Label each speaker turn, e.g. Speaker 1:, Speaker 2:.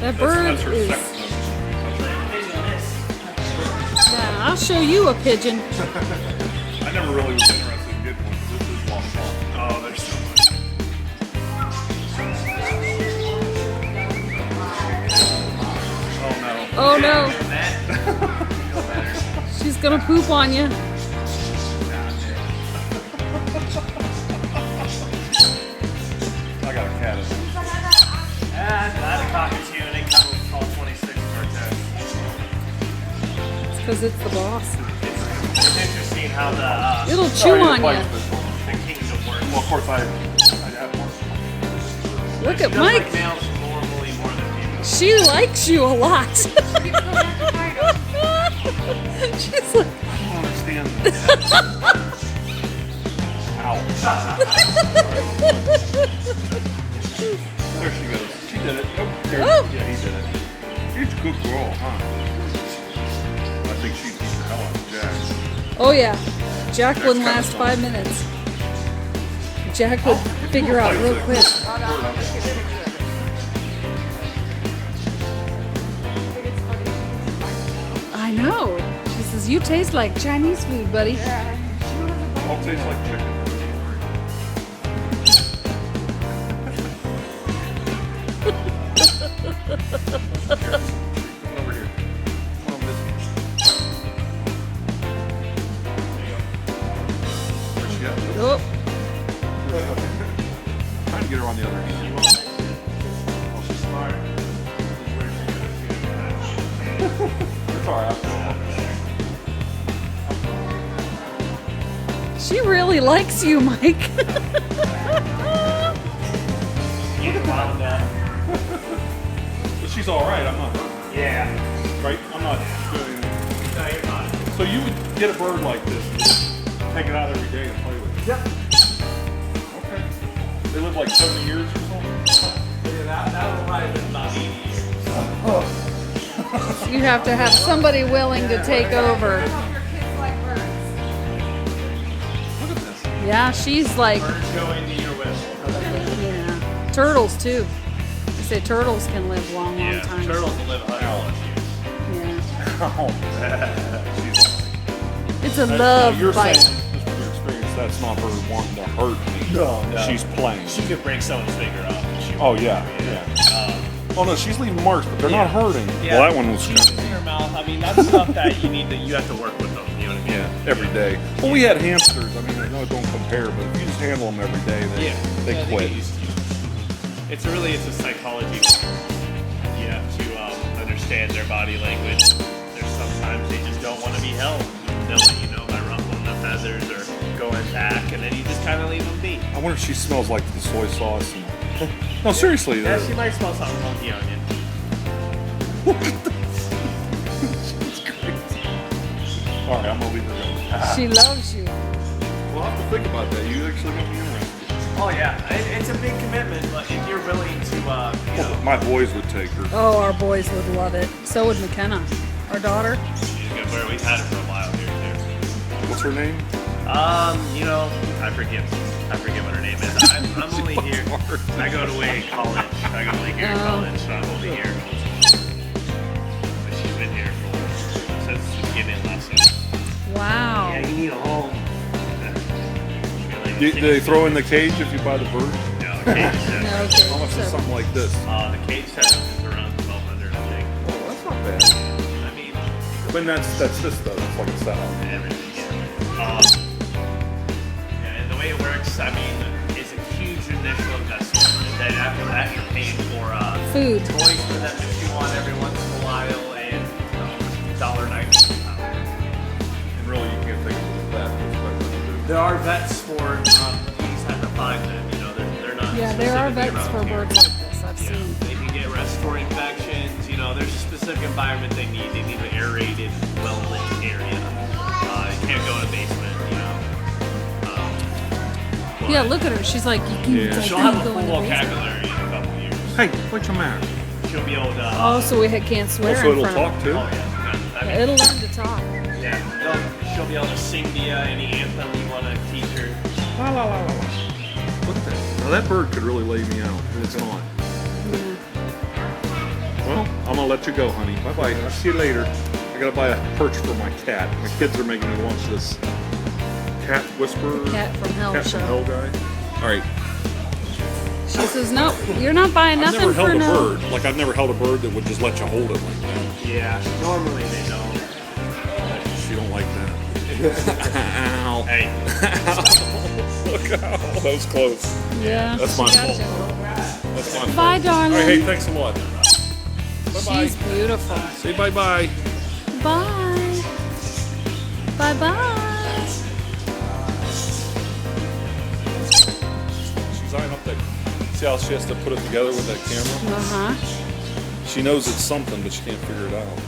Speaker 1: That bird
Speaker 2: that's her
Speaker 1: is...
Speaker 2: second.
Speaker 1: Yeah, I'll show you a pigeon.
Speaker 2: I never really was interested in getting one. This is long. Oh, there's so much.
Speaker 1: Oh no. She's gonna poop on you.
Speaker 2: I got a cat.
Speaker 3: Galah Cockatoo, and they come with all 26 of our tests.
Speaker 1: It's because it's the boss.
Speaker 3: It's interesting how the
Speaker 1: It'll chew on you.
Speaker 3: the kingdom works.
Speaker 2: Well, of course, I have one.
Speaker 1: Look
Speaker 3: She
Speaker 1: at
Speaker 3: does
Speaker 1: Mike.
Speaker 3: like males normally more than females.
Speaker 1: She likes you a lot. She's like,
Speaker 2: I don't understand this. Ow. There she goes. She did it. Oh, there.
Speaker 1: Oh.
Speaker 2: Yeah, he did it. She's a good girl, huh? I think she'd beat the hell out of Jack.
Speaker 1: oh yeah. Jack wouldn't last 5 minutes. Jack would figure out real quick. I know. She says, you taste like Chinese food, buddy.
Speaker 2: All tastes like chicken. Here, come over here. Come on, Missy. Where's she at?
Speaker 1: Oh,
Speaker 2: Trying to get her on the other hand.
Speaker 3: Oh, she's smart.
Speaker 2: It's alright.
Speaker 1: she really likes you, Mike.
Speaker 3: You wound up.
Speaker 2: But she's alright, I'm not hurt.
Speaker 3: Yeah.
Speaker 2: Right? I'm not doing anything.
Speaker 3: No, you're fine.
Speaker 2: So you would get a bird like this, take it out every day and play with it?
Speaker 3: Yep.
Speaker 2: Okay. They live like 70 years or something?
Speaker 3: Yeah, that would probably been about 80 years.
Speaker 1: You have to have somebody willing to take over.
Speaker 2: Look at this.
Speaker 1: Yeah, she's like,
Speaker 3: Birds go into your whistle.
Speaker 1: yeah. Turtles too. They say turtles can live long
Speaker 3: Yeah,
Speaker 1: time.
Speaker 3: turtles will live 100
Speaker 1: Yeah.
Speaker 2: Oh, she's
Speaker 1: It's a love
Speaker 2: you're
Speaker 1: bite.
Speaker 2: saying, just from your experience, that's not her wanting to hurt me.
Speaker 3: No.
Speaker 2: She's playing.
Speaker 3: She could break someone's finger off. And she
Speaker 2: Oh,
Speaker 3: won't.
Speaker 2: yeah. Oh, no, she's leaving marks, but they're not hurting.
Speaker 3: Yeah.
Speaker 2: Well, that one was
Speaker 3: She's in her mouth. I mean, that's stuff that you have to work with them. You know what I mean?
Speaker 2: yeah, every day. Well, we had hamsters. I mean, I know it don't compare, but if you just handle them every day, they quit.
Speaker 3: It's a psychology. You have to understand their body language. There's sometimes they just don't want to be held. They'll let you know by ruffling the feathers or going back, and then you just kind of leave them be.
Speaker 2: I wonder if she smells like the soy sauce. And... No, seriously.
Speaker 3: Yeah, she might smell something funky on you.
Speaker 2: She's crazy. All right, I'm going to leave her go.
Speaker 1: She loves you.
Speaker 2: Well, I'll have to think about that. You actually make me interested.
Speaker 3: Oh yeah, it's a big commitment, but if you're willing to,
Speaker 2: My boys would take her.
Speaker 1: Oh, our boys would love it. So would McKenna, our daughter.
Speaker 3: she's a good bird. We've had her for a while here too.
Speaker 2: What's her name?
Speaker 3: I forget what her name is. I'm only here. I go to Wake College. I go to Lake Erie College, so I'm only here. But she's been here since the beginning last year.
Speaker 1: Wow.
Speaker 3: Yeah, you need a home.
Speaker 2: Do they throw in the cage if you buy the bird?
Speaker 3: No, the cage setup.
Speaker 1: No,
Speaker 2: How much is
Speaker 1: okay.
Speaker 2: something like this?
Speaker 3: The cage setup is around 1,200, I think.
Speaker 2: Oh, that's not bad.
Speaker 3: I mean,
Speaker 2: But that's this though. It's like a setup.
Speaker 3: everything. Yeah. Yeah, and the way it works, I mean, it's a huge initial investment. And then after that, you're paying for
Speaker 1: Food.
Speaker 3: toys for them to chew on every once in a while, and $1.90.
Speaker 2: And really, you can't think of that.
Speaker 3: There are vets for you just have to find them. You know, they're not.
Speaker 1: Yeah, there are
Speaker 3: specifically
Speaker 1: vets for
Speaker 3: around here.
Speaker 1: birds like this. I've
Speaker 3: You know,
Speaker 1: seen.
Speaker 3: they can get respiratory infections. You know, there's a specific environment they need. They need an aerated, well-lit area. They can't go in a basement. You know.
Speaker 1: Yeah, look at her. She's like, you can
Speaker 2: Yeah.
Speaker 3: She'll have a
Speaker 1: go
Speaker 3: full
Speaker 1: in the basement.
Speaker 3: vocabulary in a couple of years.
Speaker 2: Hey, what's your matter?
Speaker 3: She'll be able to.
Speaker 1: Oh, so we can't swear
Speaker 2: Also,
Speaker 1: in
Speaker 2: it'll
Speaker 1: front
Speaker 2: talk
Speaker 1: of
Speaker 2: too.
Speaker 3: Oh yeah. I mean,
Speaker 1: It'll learn to talk.
Speaker 3: yeah. She'll be able to sing to you any anthem you want to teach her.
Speaker 2: La la la la la. Look at that. Now that bird could really lay me out. And it's not. Well, I'm gonna let you go, honey. Bye bye. I'll see you later. I gotta buy a perch for my cat. My kids are making me watch this cat whisperer.
Speaker 1: Cat from Hell
Speaker 2: Cat from
Speaker 1: show.
Speaker 2: Hell guy. All right.
Speaker 1: She says, no, you're not buying
Speaker 2: I've
Speaker 1: nothing
Speaker 2: never held
Speaker 1: for
Speaker 2: a
Speaker 1: no.
Speaker 2: bird. Like I've never held a bird that would just let you hold it like that.
Speaker 3: Yeah, normally they don't.
Speaker 2: She don't like that. Ow.
Speaker 3: Hey,
Speaker 2: Look out. That was close.
Speaker 1: Yeah.
Speaker 2: That's my
Speaker 1: she
Speaker 2: fault.
Speaker 1: gotcha.
Speaker 2: That's my fault.
Speaker 1: Bye, darling.
Speaker 2: All right, hey, thanks a lot. Bye-bye.
Speaker 1: She's beautiful.
Speaker 2: Say bye-bye.
Speaker 1: Bye. Bye-bye.
Speaker 2: She's eyeing up that. See how she has to put it together with that camera?
Speaker 1: Uh-huh.
Speaker 2: She knows it's something, but she can't figure it out.